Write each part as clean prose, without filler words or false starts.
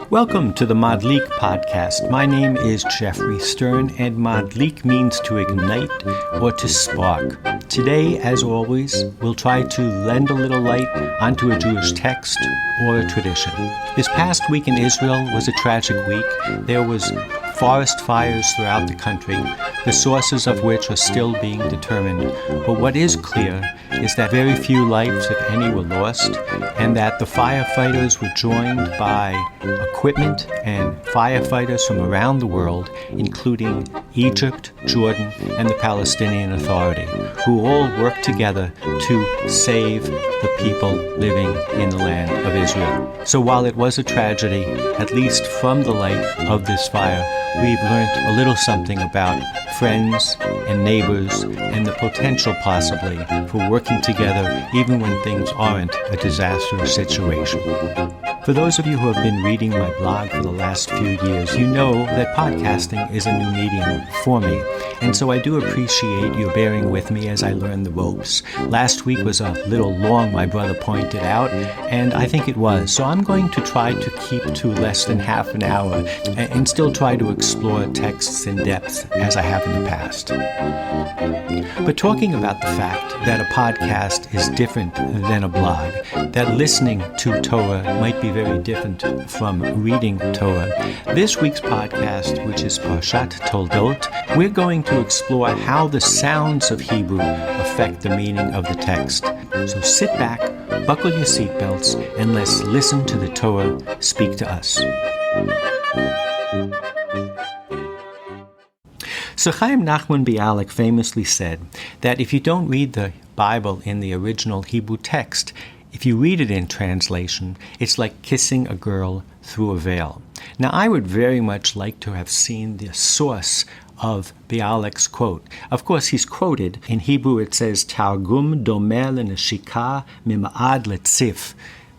Welcome to the Madlik podcast. My name is Jeffrey Stern, and Madlik means to ignite or to spark. Today, as always, we'll try to lend a little light onto a Jewish text or a tradition. This past week in Israel was a tragic week. There was forest fires throughout the country, the sources of which are still being determined. But what is clear is that very few lives, if any, were lost, and that the firefighters were joined by equipment and firefighters from around the world, including Egypt, Jordan, and the Palestinian Authority, who all worked together to save the people living in the land of Israel. So while it was a tragedy, at least from the light of this fire, we've learned a little something about friends and neighbors and the potential possibly for working together even when things aren't a disastrous situation. For those of you who have been reading my blog for the last few years, you know that podcasting is a new medium for me, and so I do appreciate you bearing with me as I learn the ropes. Last week was a little long, my brother pointed out, and I think it was, so I'm going to try to keep to less than half an hour and still try to explore texts in depth as I have in the past. But talking about the fact that a podcast is different than a blog, that listening to Torah might be very different from reading Torah, this week's podcast, which is Parsha Toldot, we're going to explore how the sounds of Hebrew affect the meaning of the text. So sit back, buckle your seatbelts, and let's listen to the Torah speak to us. So Haim Nachman Bialik famously said that if you don't read the Bible in the original Hebrew text, if you read it in translation, it's like kissing a girl through a veil. Now, I would very much like to have seen the source of Bialik's quote. Of course, he's quoted. In Hebrew, it says, Tергum, Doma, Lנשיקה, מבעד, לצעיף.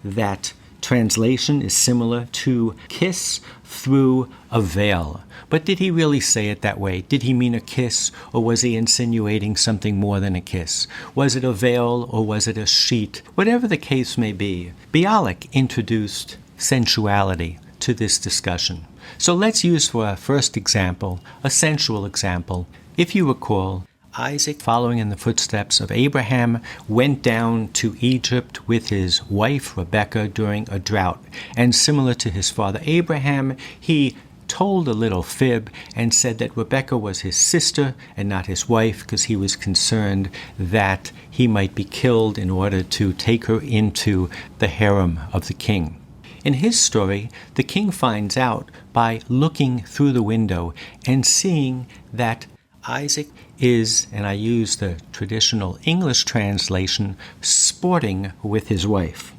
That translation is similar to kiss through a veil. But did he really say it that way? Did he mean a kiss, or was he insinuating something more than a kiss? Was it a veil, or was it a sheet? Whatever the case may be, Bialik introduced sensuality to this discussion. So let's use for our first example, a sensual example. If you recall, Isaac, following in the footsteps of Abraham, went down to Egypt with his wife Rebekah during a drought. And similar to his father Abraham, he told a little fib and said that Rebekah was his sister and not his wife because he was concerned that he might be killed in order to take her into the harem of the king. In his story, the king finds out by looking through the window and seeing that Isaac is, and I use the traditional English translation, sporting with his wife.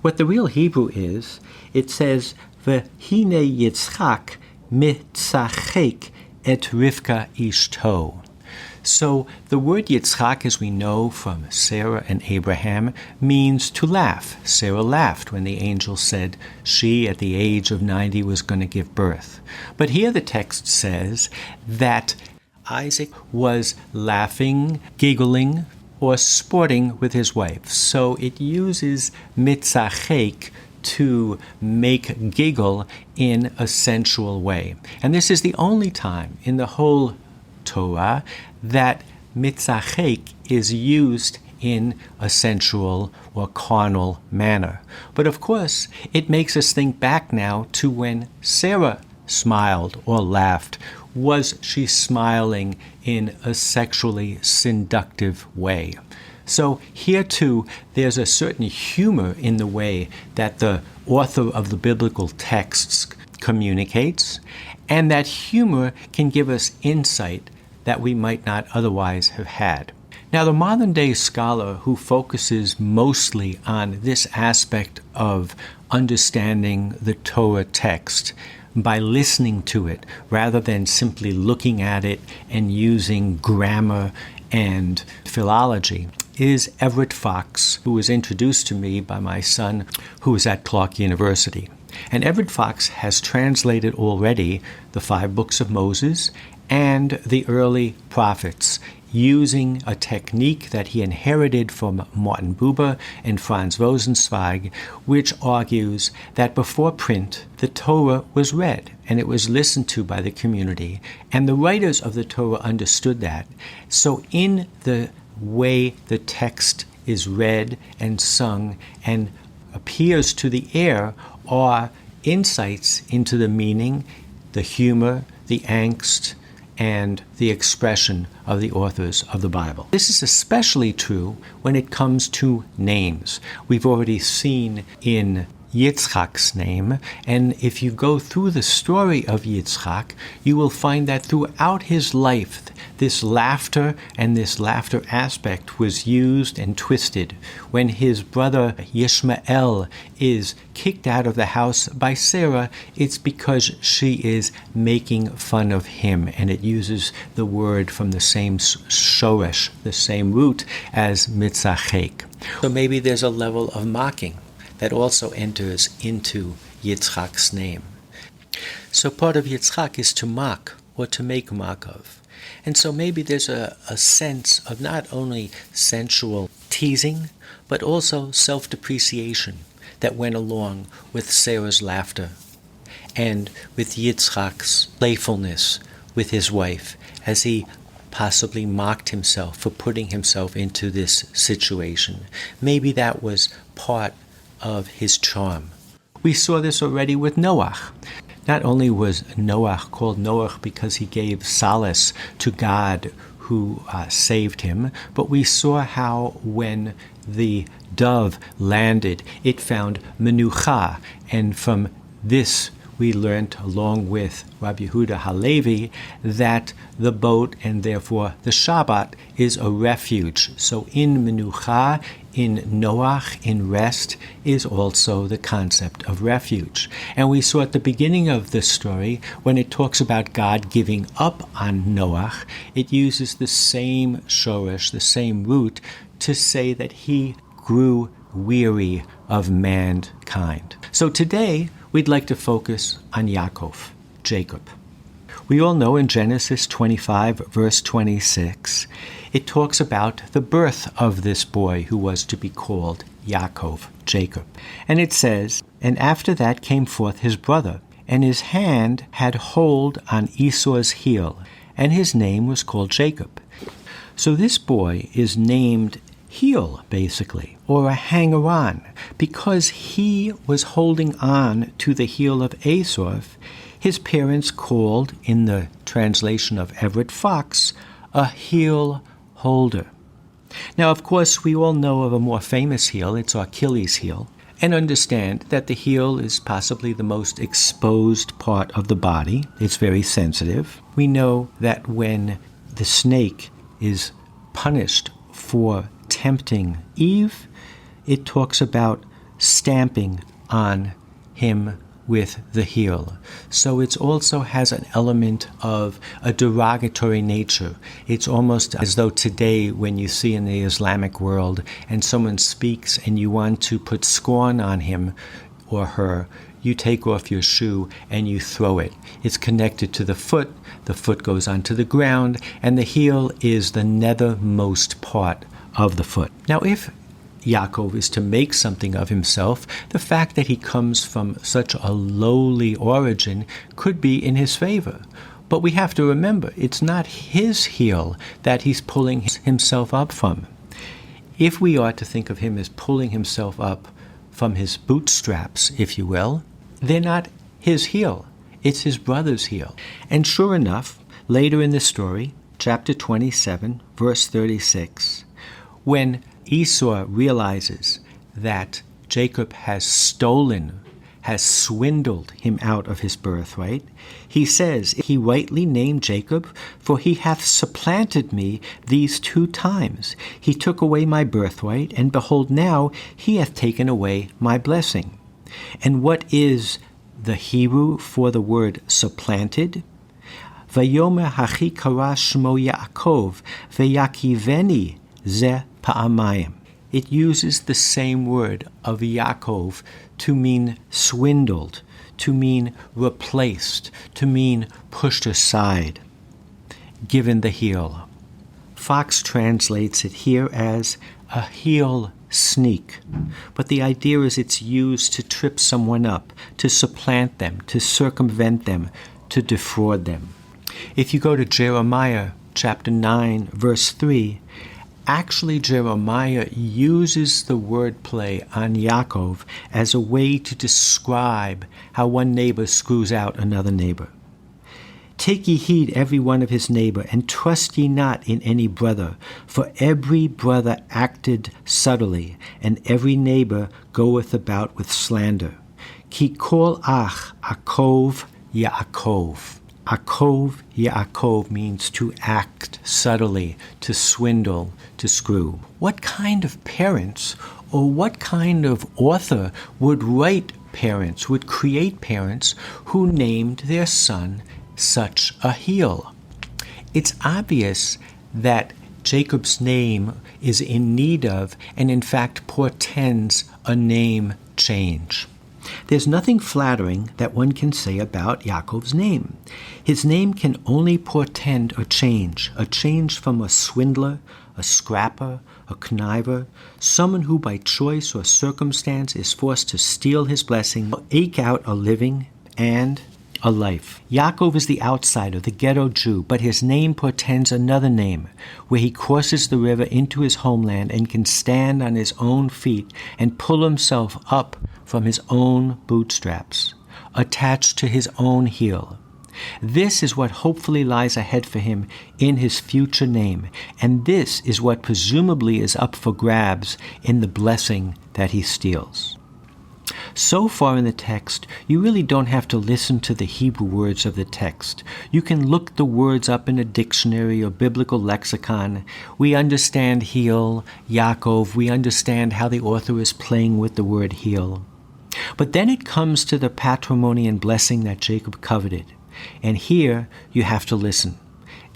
What the real Hebrew is, it says, V'hine Yitzchak mitzachek et Rivka ishto. So the word Yitzchak, as we know from Sarah and Abraham, means to laugh. Sarah laughed when the angel said she, at the age of 90, was going to give birth. But here the text says that Isaac was laughing, giggling, or sporting with his wife. So it uses mitzachek to make giggle in a sensual way. And this is the only time in the whole Torah that mitzachek is used in a sensual or carnal manner. But of course, it makes us think back now to when Sarah smiled or laughed. Was she smiling in a sexually seductive way? So here too, there's a certain humor in the way that the author of the biblical texts communicates, and that humor can give us insight that we might not otherwise have had. Now, the modern-day scholar who focuses mostly on this aspect of understanding the Torah text by listening to it rather than simply looking at it and using grammar and philology is Everett Fox, who was introduced to me by my son, who is at Clark University. And Everett Fox has translated already the 5 books of Moses and the early prophets using a technique that he inherited from Martin Buber and Franz Rosenzweig, which argues that before print, the Torah was read and it was listened to by the community, and the writers of the Torah understood that. So in the way the text is read and sung and appears to the ear are insights into the meaning, the humor, the angst, and the expression of the authors of the Bible. This is especially true when it comes to names. We've already seen in Yitzchak's name, and if you go through the story of Yitzchak, you will find that throughout his life, this laughter and this laughter aspect was used and twisted. When his brother Yishmael is kicked out of the house by Sarah, it's because she is making fun of him, and it uses the word from the same shoresh, the same root as mitzachek. So maybe there's a level of mocking that also enters into Yitzchak's name. So part of Yitzchak is to mock or to make mock of. And so maybe there's a sense of not only sensual teasing, but also self-depreciation that went along with Sarah's laughter and with Yitzchak's playfulness with his wife as he possibly mocked himself for putting himself into this situation. Maybe that was part of his charm. We saw this already with Noach. Not only was Noach called Noach because he gave solace to God who saved him, but we saw how when the dove landed, it found menucha, and from this we learned, along with Rabbi Yehuda Halevi, that the boat and therefore the Shabbat is a refuge. So in menucha, in Noach, in rest, is also the concept of refuge. And we saw at the beginning of this story, when it talks about God giving up on Noach, it uses the same shoresh, the same root, to say that he grew weary of mankind. So today, we'd like to focus on Yaakov, Jacob. We all know in Genesis 25, verse 26, it talks about the birth of this boy who was to be called Yaakov, Jacob. And it says, "And after that came forth his brother, and his hand had hold on Esau's heel, and his name was called Jacob." So this boy is named heel, basically, or a hanger-on, because he was holding on to the heel of Esau. His parents called, in the translation of Everett Fox, a heel holder. Now, of course, we all know of a more famous heel, it's Achilles' heel, and understand that the heel is possibly the most exposed part of the body. It's very sensitive. We know that when the snake is punished for tempting Eve, it talks about stamping on him with the heel. So it also has an element of a derogatory nature. It's almost as though today when you see in the Islamic world and someone speaks and you want to put scorn on him or her, you take off your shoe and you throw it. It's connected to the foot goes onto the ground, and the heel is the nethermost part of the foot. Now, if Yaakov is to make something of himself, the fact that he comes from such a lowly origin could be in his favor. But we have to remember, it's not his heel that he's pulling himself up from. If we are to think of him as pulling himself up from his bootstraps, if you will, they're not his heel. It's his brother's heel. And sure enough, later in the story, chapter 27, verse 36, when Esau realizes that Jacob has swindled him out of his birthright, he says, "He rightly named Jacob, for he hath supplanted me these 2 times. He took away my birthright, and behold, now he hath taken away my blessing." And what is the Hebrew for the word supplanted? Vayomer hachi kara shmo Yaakov, veyakiveni ze pa'amayim. It uses the same word of Yaakov to mean swindled, to mean replaced, to mean pushed aside, given the heel. Fox translates it here as a heel sneak, but the idea is it's used to trip someone up, to supplant them, to circumvent them, to defraud them. If you go to Jeremiah chapter 9, verse 3, actually Jeremiah uses the wordplay on Yaakov as a way to describe how one neighbor screws out another neighbor. Take ye heed every one of his neighbor, and trust ye not in any brother, for every brother acted subtly, and every neighbor goeth about with slander. Ki kol ach akov Yaakov. Akov Yaakov means to act subtly, to swindle, to screw. What kind of parents or what kind of author would write parents, would create parents who named their son such a heel? It's obvious that Jacob's name is in need of, and in fact portends, a name change. There's nothing flattering that one can say about Yaakov's name. His name can only portend a change from a swindler, a scrapper, a conniver, someone who by choice or circumstance is forced to steal his blessing, eke out a living and a life. Yaakov is the outsider, the ghetto Jew, but his name portends another name, where he crosses the river into his homeland and can stand on his own feet and pull himself up from his own bootstraps, attached to his own heel. This is what hopefully lies ahead for him in his future name, and this is what presumably is up for grabs in the blessing that he steals. So far in the text, you really don't have to listen to the Hebrew words of the text. You can look the words up in a dictionary or biblical lexicon. We understand heel, Yaakov. We understand how the author is playing with the word heel. But then it comes to the patrimony and blessing that Jacob coveted. And here you have to listen.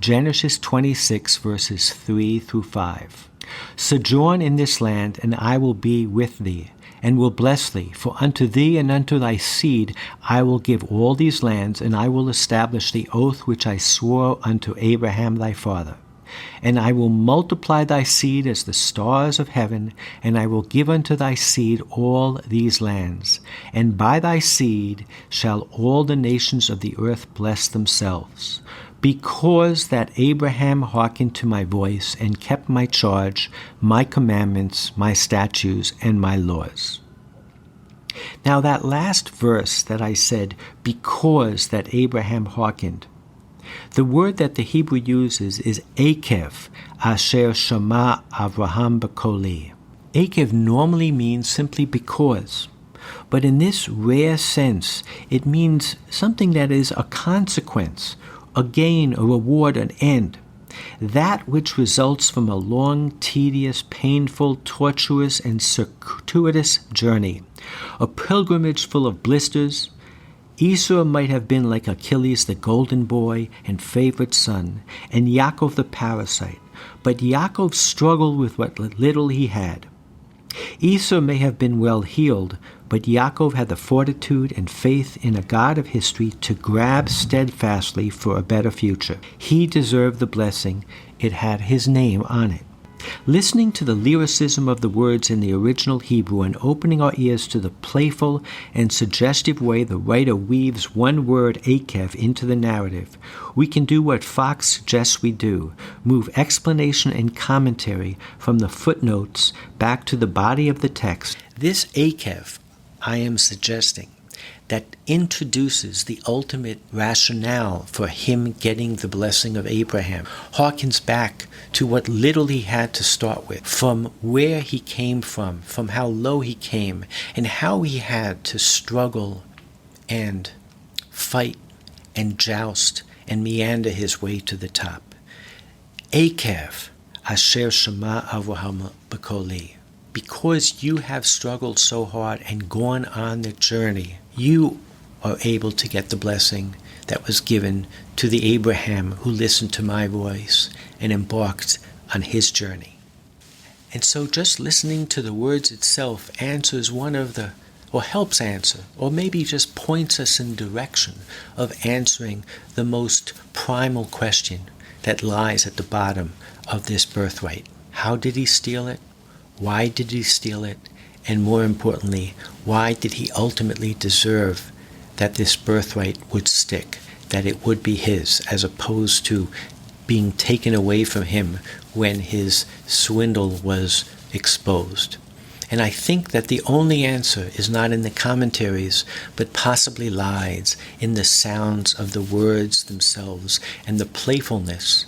Genesis 26, verses 3 through 5. Sojourn in this land, and I will be with thee, and will bless thee. For unto thee and unto thy seed I will give all these lands, and I will establish the oath which I swore unto Abraham thy father. And I will multiply thy seed as the stars of heaven, and I will give unto thy seed all these lands. And by thy seed shall all the nations of the earth bless themselves. Because that Abraham hearkened to my voice, and kept my charge, my commandments, my statutes, and my laws. Now that last verse that I said, because that Abraham hearkened, the word that the Hebrew uses is akev, asher shama Avraham b'koli. Akev normally means simply because, but in this rare sense, it means something that is a consequence, a gain, a reward, an end. That which results from a long, tedious, painful, tortuous, and circuitous journey. A pilgrimage full of blisters. Esau might have been like Achilles, the golden boy and favorite son, and Yaakov the parasite. But Yaakov struggled with what little he had. Esau may have been well-heeled, but Yaakov had the fortitude and faith in a God of history to grab steadfastly for a better future. He deserved the blessing. It had his name on it. Listening to the lyricism of the words in the original Hebrew and opening our ears to the playful and suggestive way the writer weaves one word, akev, into the narrative, we can do what Fox suggests we do, move explanation and commentary from the footnotes back to the body of the text. This akev, I am suggesting, that introduces the ultimate rationale for him getting the blessing of Abraham, harkens back to what little he had to start with, from where he came from how low he came, and how he had to struggle and fight and joust and meander his way to the top. Akev, asher shama Avraham b'koli. Because you have struggled so hard and gone on the journey, you are able to get the blessing that was given to the Abraham who listened to my voice and embarked on his journey. And so just listening to the words itself answers helps answer, or maybe just points us in the direction of answering the most primal question that lies at the bottom of this birthright. How did he steal it? Why did he steal it? And more importantly, why did he ultimately deserve that this birthright would stick, that it would be his, as opposed to being taken away from him when his swindle was exposed? And I think that the only answer is not in the commentaries, but possibly lies in the sounds of the words themselves and the playfulness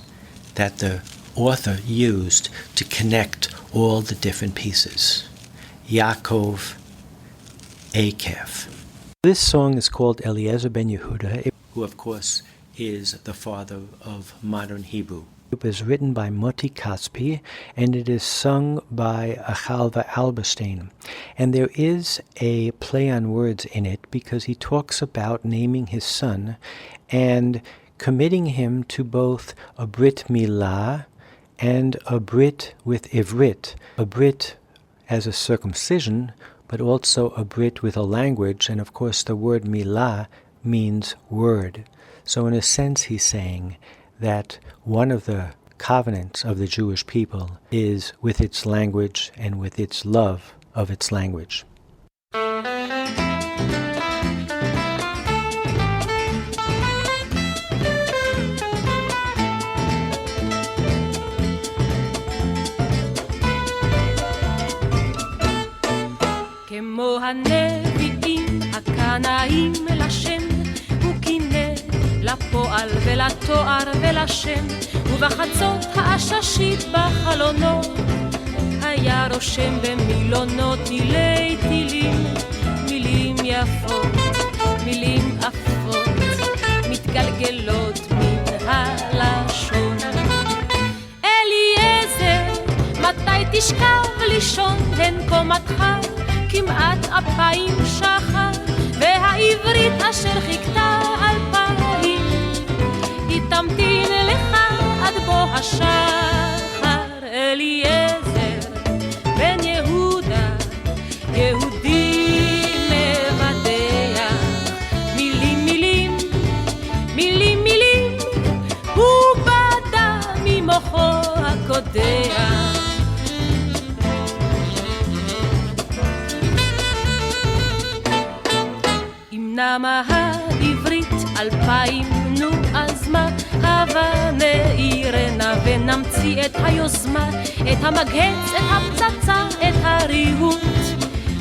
that the author used to connect all the different pieces. Yaakov Akef. This song is called Eliezer ben Yehuda, who of course is the father of modern Hebrew. It was written by Moti Kaspi, and it is sung by Achalva Alberstein. And there is a play on words in it because he talks about naming his son and committing him to both a Brit Milah and a Brit with Ivrit, a Brit as a circumcision, but also a Brit with a language, and of course the word Milah means word. So in a sense he's saying that one of the covenants of the Jewish people is with its language and with its love of its language. כמו הנביאים הקנאים לשם הוא קינא לפועל ולתואר ולשם ובחצות העששית בחלונו היה רושם במילונות תילי תילים מילים יפות מילים אפות מתגלגלות מן הלשון אליעזר מתי תשכב לישון הן קומתך כמעט 2000 שחר והעברית אשר חיכתה 2000 היא תמתין לך עד בוא השחר אליעזר בן יהודה יהודי מבדח מילים מילים מילים מילים הוא בדה ממוחו הקודח נמה העברית 2000 נו אז מה הבה נעירנה ונמציא את היוזמה את המגהץ, את הפצצה, את הריהוט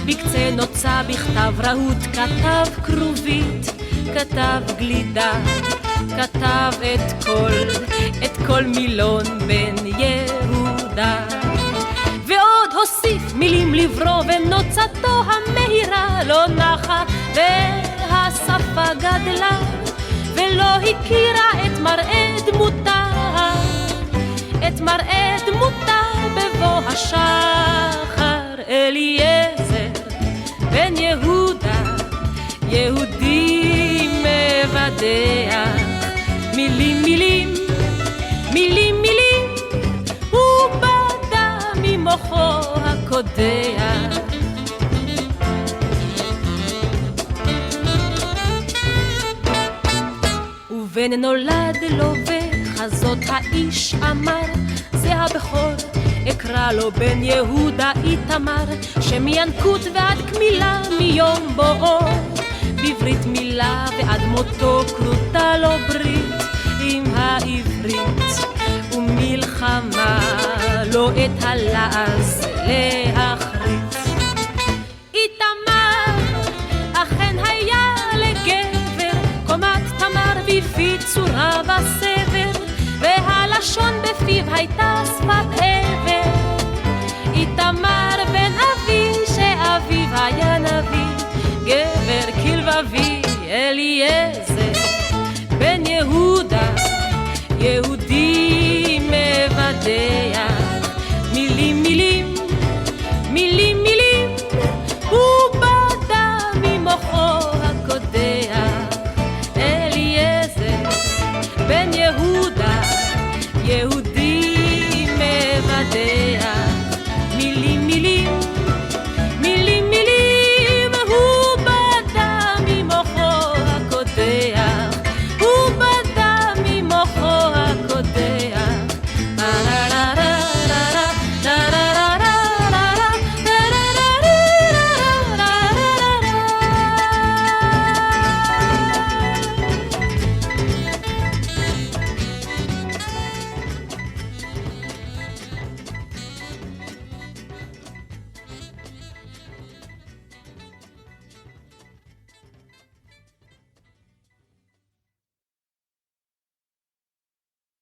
בקצה נוצה בכתב רהוט כתב כרובית כתב גלידה כתב את כל מילון בן יהודה ועוד הוסיף מילים לברוא ונוצתו המהירה לא נחה והשפה גדלה ולא הכירה את מראה דמותה את מראה דמותה בבוא השחר אליעזר בן יהודה יהודי מבדח מילים מילים מילים מילים הוא בדה ממוחו הקודח ובן נולד לו וחזות האיש אמר זה הבכור אקרא לו בן יהודה איתמר שמינקות ועד כמילה מיום בואו בברית מילה ועד מותו כרותה לו ברית עם העברית ומלחמה לא את הלעז להחריץ איתמר אכן היה לגבר קומת תמר בפי צורה בסבר והלשון בפיו הייתה שפת עבר איתמר בן אבי שאביו היה נביא גבר כלבבי אליעזר בן יהודה יהודי מבדח